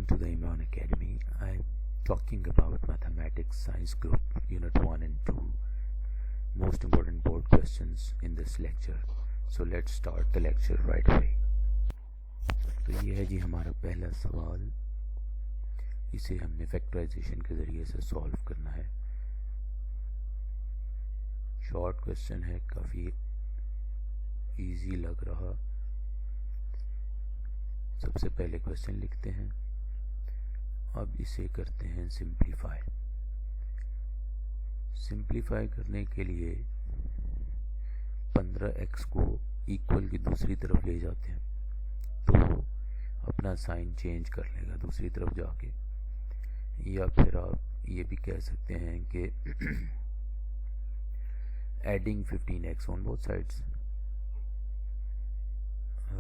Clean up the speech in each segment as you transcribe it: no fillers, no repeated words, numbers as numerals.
Welcome to the Imran Academy. I'm talking about Mathematics Science Group Unit 1 and 2. Most important board questions in this lecture. So let's start the lecture right away. तो ये है जी हमारा पहला सवाल. इसे हमने factorisation के ज़रिए से सॉल्व करना है. शॉर्ट क्वेश्चन है, काफ़ी इजी लग रहा. सबसे पहले क्वेश्चन लिखते हैं. अब इसे करते हैं सिंप्लीफाई. सिंप्लीफाई करने के लिए 15x को इक्वल की दूसरी तरफ ले जाते हैं तो अपना साइन चेंज कर लेगा दूसरी तरफ जाके. या फिर आप ये भी कह सकते हैं कि adding 15x on both sides,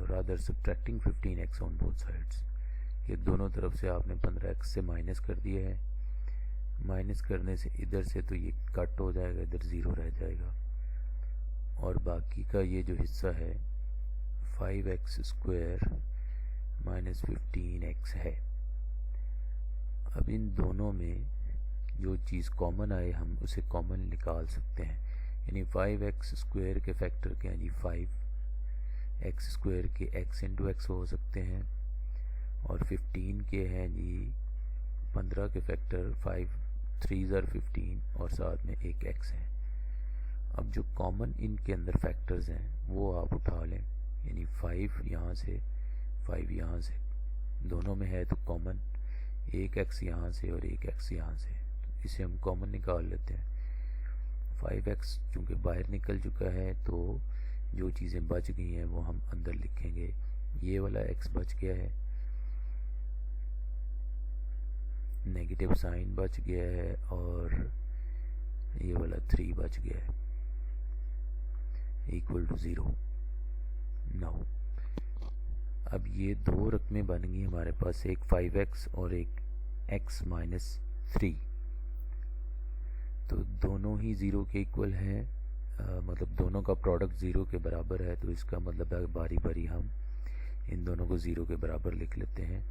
rather subtracting 15x on both sides. ये दोनों तरफ से आपने 15x से माइनस कर दिया है. माइनस करने से इधर से तो ये कट हो जाएगा, इधर ज़ीरो रह जाएगा और बाकी का ये जो हिस्सा है 5x स्क्वायर माइनस 15x है. अब इन दोनों में जो चीज़ कॉमन आए हम उसे कॉमन निकाल सकते हैं. यानी 5x स्क्वायर के फैक्टर क्या हैं जी 5, एक्स स्क्वायर के x इंटू एक्स हो सकते हैं और 15 के हैं जी 15 के फैक्टर 5 3 ज़र 15 और साथ में एक x है. अब जो कॉमन इनके अंदर फैक्टर्स हैं वो आप उठा लें. यानी 5 यहाँ से 5 यहाँ से दोनों में है तो कॉमन एक x यहाँ से और एक x यहाँ से, तो इसे हम कॉमन निकाल लेते हैं. 5x चूँकि बाहर निकल चुका है तो जो चीज़ें बच गई हैं वो हम अंदर लिखेंगे. ये वाला x बच गया है, नेगेटिव साइन बच गया है और ये वाला 3 बच गया है इक्वल टू 0. नाउ अब ये दो रकमें बन गई हमारे पास, एक 5x और एक x माइनस 3. तो दोनों ही 0 के इक्वल हैं, मतलब दोनों का प्रोडक्ट 0 के बराबर है. तो इसका मतलब है बारी बारी हम इन दोनों को 0 के बराबर लिख लेते हैं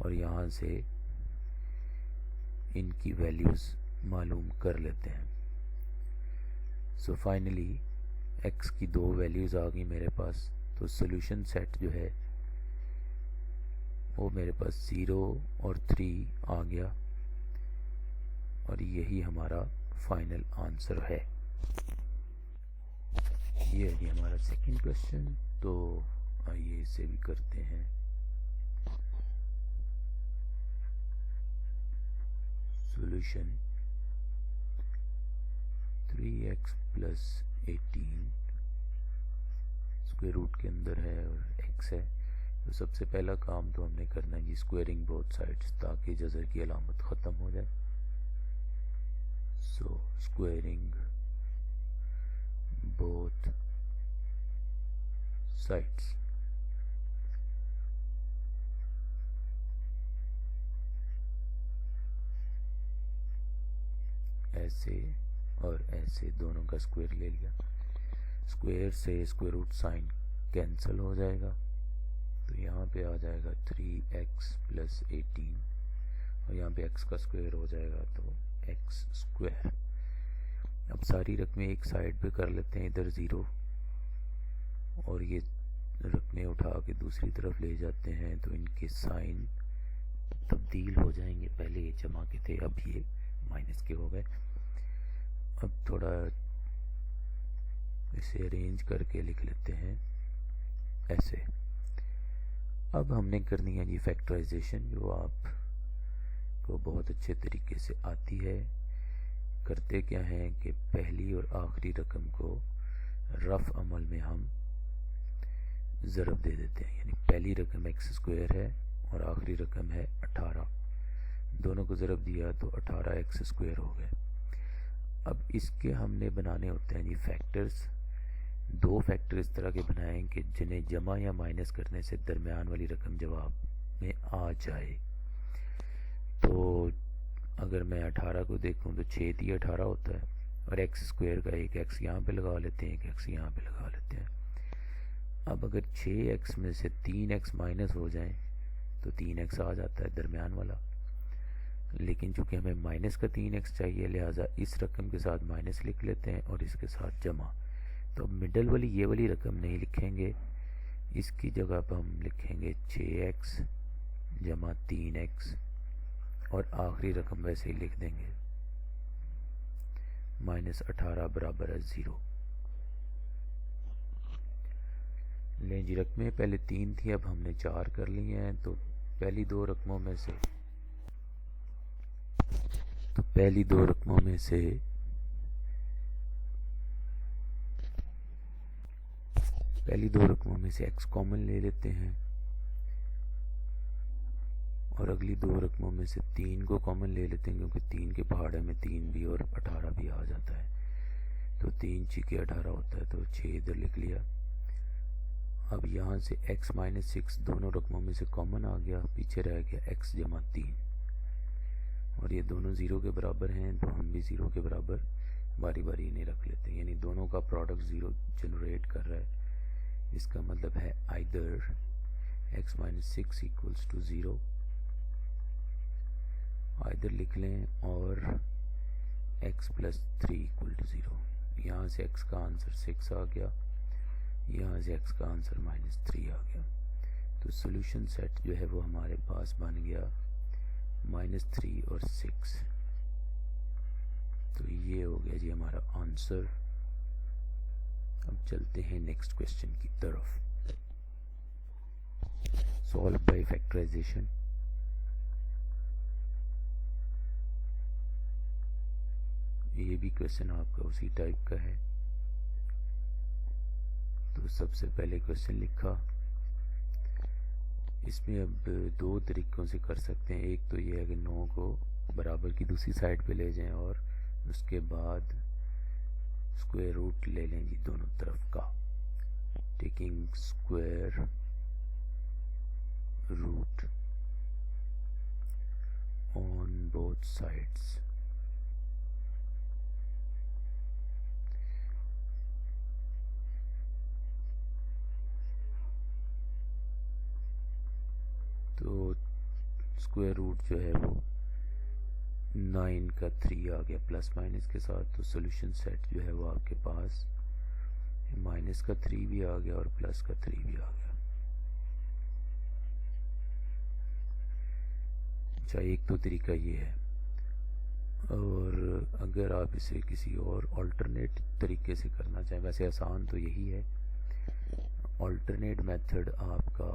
और यहाँ से इनकी वैल्यूज़ मालूम कर लेते हैं. सो फाइनली x की दो वैल्यूज़ आ गई मेरे पास. तो सॉल्यूशन सेट जो है वो मेरे पास 0 और 3 आ गया और यही हमारा फाइनल आंसर है. ये है हमारा सेकंड क्वेश्चन. तो आइए इसे भी करते हैं. Solution 3x plus 18 square root के अंदर है और x है. तो सबसे पहला काम तो हमने करना है जी स्क्वायरिंग बोथ साइड्स ताकि जज़र की अलामत ख़त्म हो जाए. सो स्क्वायरिंग both sides. ऐसे और ऐसे दोनों का स्क्वायर ले लिया. स्क्वायर से स्क्वायर रूट साइन कैंसिल हो जाएगा तो यहाँ पे आ जाएगा 3x प्लस 18 और यहाँ पे x का स्क्वायर हो जाएगा तो x स्क्वायर. अब सारी रकमें एक साइड पे कर लेते हैं, इधर 0 और ये रकमें उठा के दूसरी तरफ ले जाते हैं तो इनके साइन तब्दील हो जाएंगे. पहले ये जमा के थे अब ये माइनस के हो गए. अब थोड़ा इसे अरेंज करके लिख लेते हैं ऐसे. अब हमने करनी है जी फैक्टराइजेशन जो आप को बहुत अच्छे तरीके से आती है. करते क्या है कि पहली और आखिरी रकम को रफ अमल में हम ज़रब दे देते हैं. यानी पहली रकम x स्क्वायर है और आखिरी रकम है 18. दोनों को ज़रब दिया तो 18x स्क्वायर हो गए. अब इसके हमने बनाने होते हैं जी फैक्टर्स. दो फैक्टर इस तरह के बनाएं कि जिन्हें जमा या माइनस करने से दरमियान वाली रकम जवाब में आ जाए. तो अगर मैं 18 को देखूं तो 6 × 18 होता है और x स्क्वायर का एक x यहाँ पे लगा लेते हैं, एक x यहाँ पे लगा लेते हैं. अब अगर 6x में से 3x माइनस हो जाए तो 3x आ जाता है दरमियान वाला। लेकिन चूंकि हमें माइनस का 3x चाहिए, लिहाजा इस रकम के साथ माइनस लिख लेते हैं और इसके साथ जमा। तो अब मिडल वाली ये वाली रकम नहीं लिखेंगे, इसकी जगह पर हम लिखेंगे 6x जमा 3x और आखिरी रकम वैसे ही लिख देंगे -18 बराबर है 0। लें जी, रकमें पहले 3 थी, अब हमने 4 कर ली हैं। तो पहली दो रकमों में से x कॉमन ले लेते हैं और अगली दो रकमों में से 3 को कॉमन ले लेते हैं, क्योंकि 3 के पहाड़े में 3 भी और 18 भी आ जाता है। तो 3 छिके 18 होता है, तो 6 इधर लिख लिया। अब यहाँ से x - 6 दोनों रकमों में से कॉमन आ गया, पीछे रह गया x जमा 3 और ये दोनों 0 के बराबर हैं, तो हम भी 0 के बराबर बारी बारी इन्हें रख लेते हैं। यानी दोनों का प्रोडक्ट 0 जनरेट कर रहा है। इसका मतलब है either x - 6 equals to 0, either लिख लें, और x + 3 इक्वल टू 0। यहाँ से x का आंसर 6 आ गया, यहाँ से x का आंसर -3 आ गया। तो सॉल्यूशन सेट जो है वो हमारे पास बन गया -3 और 6। तो ये हो गया जी हमारा आंसर। अब चलते हैं नेक्स्ट क्वेश्चन की तरफ। Solve by factorisation. ये भी क्वेश्चन आपका उसी टाइप का है। तो सबसे पहले क्वेश्चन लिखा, इसमें अब दो तरीक़ों से कर सकते हैं। एक तो ये है कि 9 को बराबर की दूसरी साइड पे ले जाएं और उसके बाद स्क्वायर रूट ले लें जी दोनों तरफ का, taking square root on both sides. तो स्क्वायर रूट जो है वो 9 का 3 आ गया प्लस माइनस के साथ। तो सॉल्यूशन सेट जो है वो आपके पास माइनस का 3 भी आ गया और प्लस का 3 भी आ गया। अच्छा, एक तो तरीका ये है, और अगर आप इसे किसी और अल्टरनेट तरीके से करना चाहें, वैसे आसान तो यही है। अल्टरनेट मेथड आपका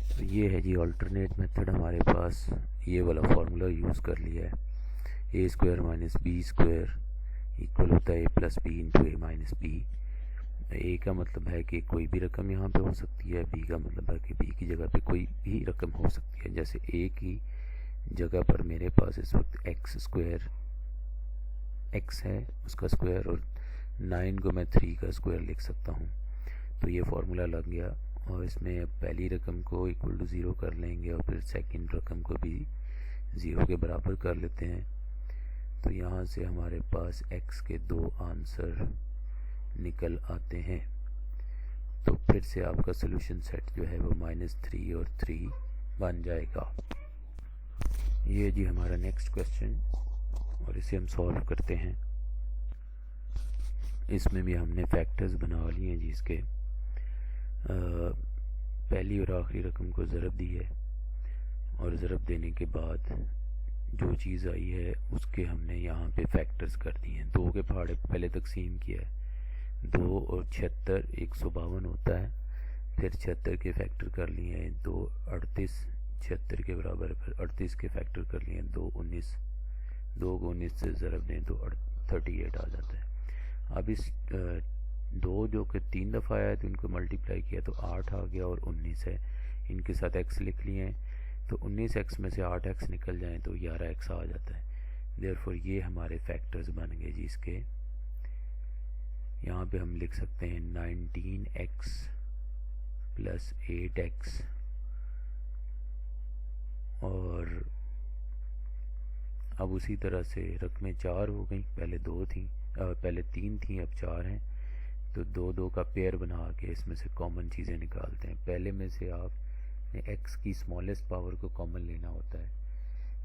तो ये है जी, अल्टरनेट मेथड हमारे पास ये वाला फार्मूला यूज़ कर लिया है। a square - b square equal होता है a + b × a - b। a का मतलब है कि कोई भी रकम यहाँ पे हो सकती है, b का मतलब है कि b की जगह पे कोई भी रकम हो सकती है। जैसे a की जगह पर मेरे पास इस वक्त x स्क्वायर x है उसका स्क्वायर, और 9 को मैं 3 का स्क्वायर लिख सकता हूँ। तो ये फार्मूला लग गया, और इसमें पहली रकम को इक्वल टू 0 कर लेंगे और फिर सेकंड रकम को भी 0 के बराबर कर लेते हैं। तो यहाँ से हमारे पास x के 2 आंसर निकल आते हैं। तो फिर से आपका सॉल्यूशन सेट जो है वो -3 और 3 बन जाएगा। ये जी हमारा नेक्स्ट क्वेश्चन, और इसे हम सॉल्व करते हैं। इसमें भी हमने फैक्टर्स बना लिए हैं जिसके पहली और आखिरी रकम को ज़रब दी है, और ज़रब देने के बाद जो चीज़ आई है उसके हमने यहाँ पे फैक्टर्स कर दिए हैं। 2 के पहाड़े पहले तकसीम किया है, 2 और 76 152 होता है। फिर 76 के फैक्टर कर लिए हैं 2 38, 76 के बराबर। फिर 38 के फैक्टर कर लिए हैं 2 19, 2 को 19 से ज़रब दें तो 38 आ जाता है। अब इस 2 जो कि 3 दफ़ा आया है तो इनको मल्टीप्लाई किया तो 8 आ गया, और 19 है, इनके साथ x लिख लिए हैं। तो 19x में से 8x निकल जाएं तो 11x आ जाता है। देयरफॉर ये हमारे फैक्टर्स बन गए जी इसके। यहाँ पे हम लिख सकते हैं 19x + 8x, और अब उसी तरह से रकमें 4 हो गई, पहले 2 थी, पहले 3 थी, अब 4 हैं। तो दो दो का पेयर बना के इसमें से कॉमन चीज़ें निकालते हैं। पहले में से आपने x की स्मॉलेस्ट पावर को कॉमन लेना होता है।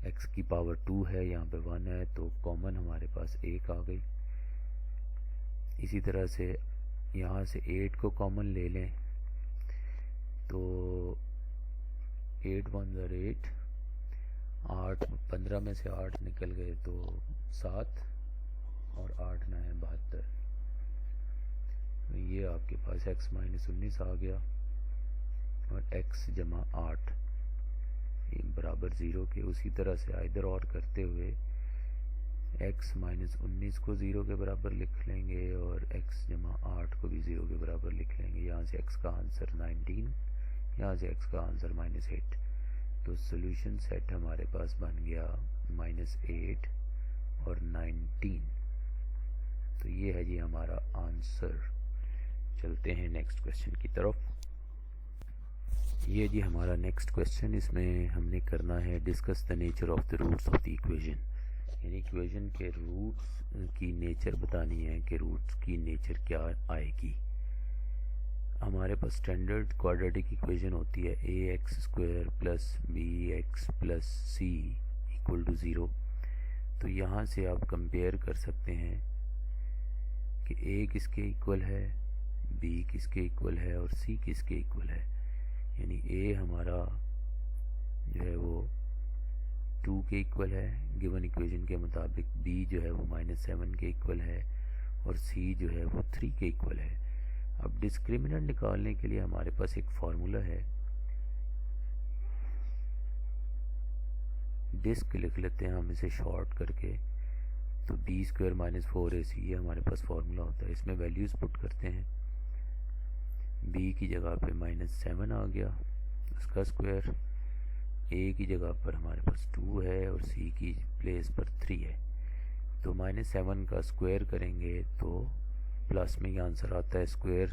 x की पावर 2 है, यहाँ पे 1 है, तो कॉमन हमारे पास 1 आ गई। इसी तरह से यहाँ से 8 को कॉमन ले लें तो 8 1 ज़र 8, 8 15 में से 8 निकल गए तो 7 और 8 9 है 72। तो ये आपके पास x माइनस 19 आ गया और x जमा 8 बराबर 0 के। उसी तरह से आइदर और करते हुए x माइनस 19 को 0 के बराबर लिख लेंगे और x जमा 8 को भी 0 के बराबर लिख लेंगे। यहाँ से x का आंसर 19, यहाँ से x का आंसर -8। तो सॉल्यूशन सेट हमारे पास बन गया -8 और 19। तो ये है जी हमारा आंसर। चलते हैं नेक्स्ट क्वेश्चन की तरफ। ये जी हमारा नेक्स्ट क्वेश्चन, इसमें हमने करना है discuss the nature of the roots of the equation, यानी इक्वेशन के रूट्स की नेचर बतानी है कि रूट्स की नेचर क्या आएगी। हमारे पास स्टैंडर्ड क्वाड्रेटिक इक्वेशन होती है ax² plus bx plus c equal to 0। तो यहाँ से आप कंपेयर कर सकते हैं कि a किसके इक्वल है, b किसके इक्वल है और c किसके इक्वल है। यानी a हमारा जो है वो 2 के इक्वल है गिवन इक्वेशन के मुताबिक, b जो है वो -7 के इक्वल है और c जो है वो 3 के इक्वल है। अब डिस्क्रिमिनेंट निकालने के लिए हमारे पास एक फार्मूला है, डिस्क लिख लेते हैं हम इसे शॉर्ट करके। तो b² - 4ac ये हमारे पास फार्मूला होता है। इसमें वैल्यूज़ पुट करते हैं। b की जगह पे -7 आ गया, उसका स्क्वायर, a की जगह पर हमारे पास 2 है और c की प्लेस पर 3 है। तो -7 का स्क्वायर करेंगे तो प्लस में ही आंसर आता है। स्क्वायर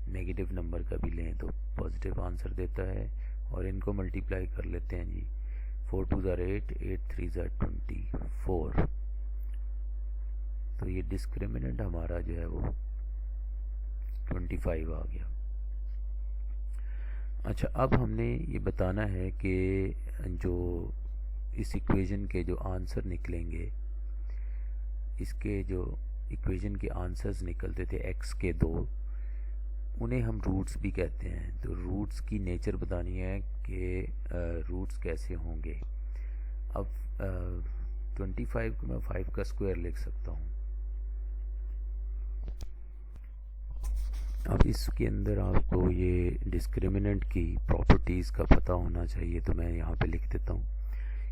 नेगेटिव नंबर का भी लें तो पॉजिटिव आंसर देता है। और इनको मल्टीप्लाई कर लेते हैं जी। 4 2 ज़र 8, 8 3 ज़र 24। तो ये डिस्क्रिमिनेंट हमारा जो है वो 25 आ गया। अच्छा, अब हमने ये बताना है कि जो इस इक्वेशन के जो आंसर निकलेंगे, इसके जो इक्वेशन के आंसर्स निकलते थे x के 2, उन्हें हम रूट्स भी कहते हैं। तो रूट्स की नेचर बतानी है कि रूट्स कैसे होंगे। अब 25 को मैं 5 का स्क्वायर लिख सकता हूँ। अब इसके अंदर आपको ये डिस्क्रिमिनेंट की प्रॉपर्टीज़ का पता होना चाहिए। तो मैं यहाँ पे लिख देता हूँ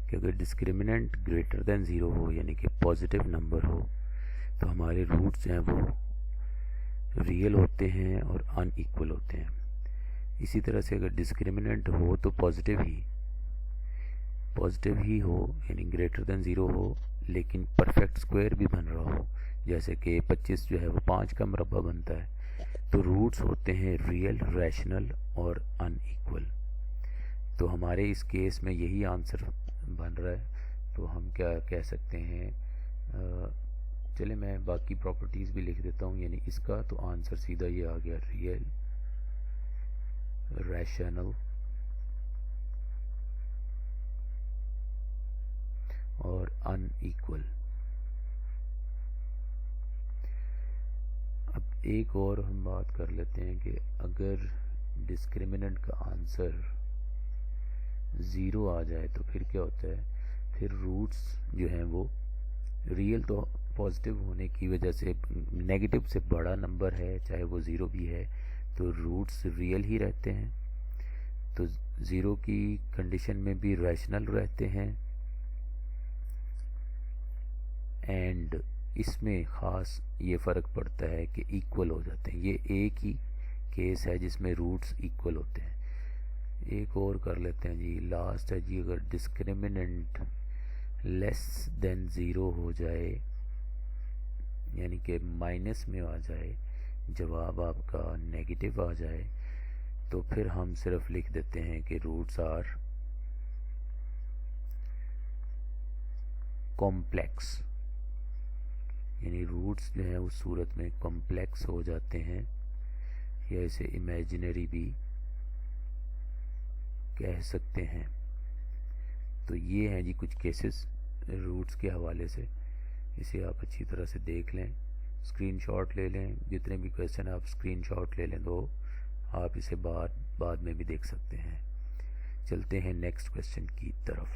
कि अगर डिस्क्रिमिनेंट ग्रेटर देन 0 हो, यानी कि पॉजिटिव नंबर हो, तो हमारे रूट्स हैं वो रियल होते हैं और अनइक्वल होते हैं। इसी तरह से अगर डिस्क्रिमिनेंट हो तो पॉजिटिव ही हो, यानी ग्रेटर देन 0 हो, लेकिन परफेक्ट स्क्वायर भी बन रहा हो, जैसे कि 25 जो है वो 5 का मुरब्बा बनता है। तो रूट्स होते हैं रियल, रैशनल और अनइक्वल। तो हमारे इस केस में यही आंसर बन रहा है। तो हम क्या कह सकते हैं, चले मैं बाकी प्रॉपर्टीज़ भी लिख देता हूँ। यानी इसका तो आंसर सीधा ये आ गया, रियल, रैशनल और अनइक्वल। अब एक और हम बात कर लेते हैं कि अगर डिस्क्रिमिनेंट का आंसर 0 आ जाए तो फिर क्या होता है। फिर रूट्स जो हैं वो रियल, तो पॉजिटिव होने की वजह से नेगेटिव से बड़ा नंबर है, चाहे वो 0 भी है, तो रूट्स रियल ही रहते हैं। तो 0 की कंडीशन में भी रैशनल रहते हैं। एंड इसमें ख़ास ये फ़र्क पड़ता है कि इक्वल हो जाते हैं। ये एक ही केस है जिसमें रूट्स इक्वल होते हैं। एक और कर लेते हैं जी, लास्ट है जी, अगर डिस्क्रिमिनेंट लेस देन 0 हो जाए, यानी कि माइनस में आ जाए, जवाब आपका नेगेटिव आ जाए, तो फिर हम सिर्फ लिख देते हैं कि रूट्स आर कॉम्प्लेक्स, यानी रूट्स जो हैं उस सूरत में कॉम्प्लेक्स हो जाते हैं या इसे इमेजिनरी भी कह सकते हैं। तो ये हैं जी कुछ केसेस रूट्स के हवाले से, इसे आप अच्छी तरह से देख लें, स्क्रीनशॉट ले लें, जितने भी क्वेश्चन आप स्क्रीनशॉट ले लें तो आप इसे बाद में भी देख सकते हैं। चलते हैं नेक्स्ट क्वेश्चन की तरफ।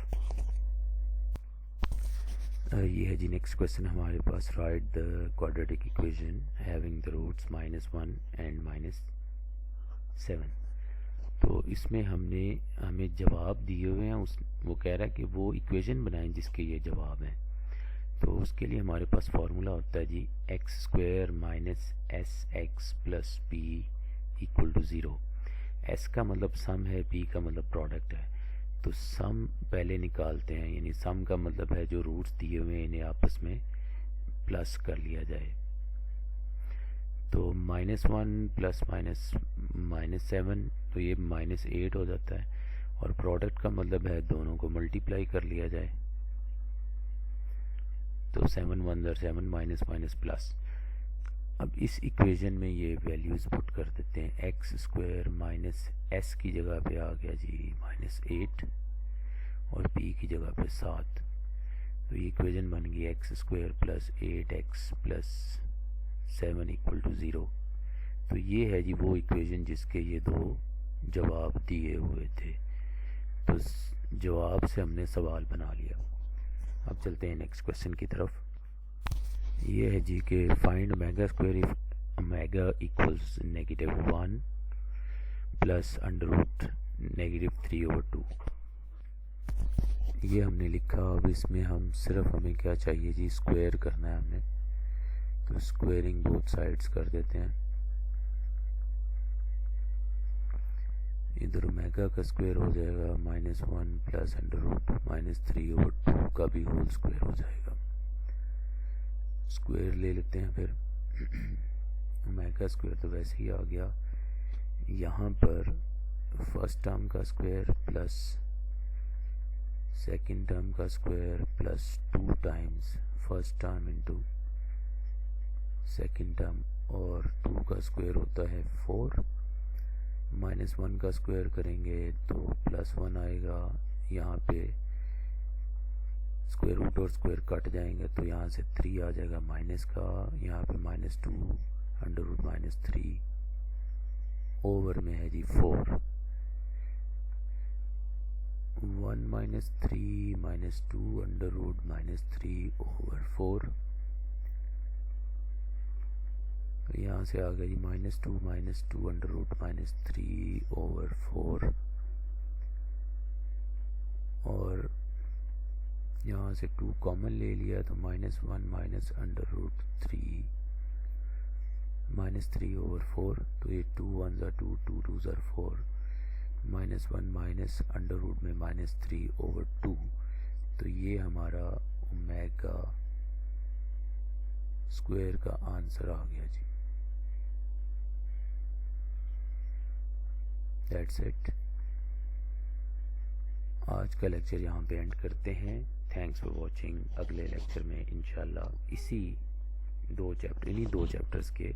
ये है जी नेक्स्ट क्वेश्चन हमारे पास। Write the quadratic equation having the roots -1 and -7। तो इसमें हमें जवाब दिए हुए हैं, वो कह रहा है कि वो इक्वेशन बनाएं जिसके ये जवाब हैं। तो उसके लिए हमारे पास फार्मूला होता है जी x² - sx + p = 0। s का मतलब सम है, p का मतलब प्रोडक्ट है। तो सम पहले निकालते हैं, यानी सम का मतलब है जो रूट्स दिए हुए हैं इन्हें आपस में प्लस कर लिया जाए। तो -1 + -7 तो ये -8 हो जाता है, और प्रोडक्ट का मतलब है दोनों को मल्टीप्लाई कर लिया जाए। तो 7 1 7 माइनस प्लस। अब इस इक्वेशन में ये वैल्यूज़ पुट कर देते हैं। x² - s की जगह पे आ गया जी -8 और p की जगह पे 7। तो ये इक्वेशन बन गई x² + 8x + 7 = 0। तो ये है जी वो इक्वेशन जिसके ये दो जवाब दिए हुए थे। तो जवाब से हमने सवाल बना लिया। अब चलते हैं नेक्स्ट क्वेश्चन की तरफ। ये है जी कि फाइंड ω² इफ ω = -1 + √-3/2। ये हमने लिखा। अब इसमें हमें क्या चाहिए जी, स्क्वायर करना है हमने। तो स्क्वायरिंग बोथ साइड्स कर देते हैं। इधर ओमेगा का स्क्वायर हो जाएगा -1 + √-3/2 का भी होल स्क्वायर हो जाएगा। स्क्वायर ले लेते हैं फिर। ओमेगा स्क्वायर तो वैसे ही आ गया। यहाँ पर फर्स्ट टर्म का स्क्वायर प्लस सेकंड टर्म का square plus 2 times first term into second term, और 2 का स्क्वायर होता है 4। -1 का स्क्वायर करेंगे तो +1 आएगा। यहाँ पे स्क्वायर रूट और स्क्वायर कट जाएंगे तो यहाँ से 3 आ जाएगा माइनस का। यहाँ पे -2 √-3 ओवर में है जी 4। 1 - 3 - 2 √-3 ओवर 4। तो यहाँ से आ गई -2 - 2 √-3 ओवर 4, और यहाँ से 2 कॉमन ले लिया तो -1 - √3 ओवर 4। तो ये 2 1 = 2 2 2 = 4, -1 - √- में -3 ओवर 2। तो ये हमारा ओमेगा स्क्वायर का आंसर आ गया जी। That's it. आज का लेक्चर यहाँ पे एंड करते हैं। Thanks for watching. अगले लेक्चर में इंशाल्लाह इन्हीं दो चैप्टर्स के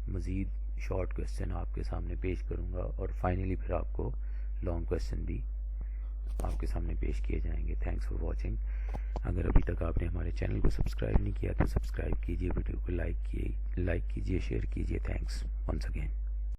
मज़ीद शॉर्ट क्वेश्चन आपके सामने पेश करूँगा, और फाइनली फिर आपको लॉन्ग क्वेश्चन भी आपके सामने पेश किए जाएंगे। Thanks for watching. अगर अभी तक आपने हमारे चैनल को सब्सक्राइब नहीं किया तो सब्सक्राइब कीजिए, वीडियो को लाइक कीजिए, शेयर कीजिए। Thanks once again.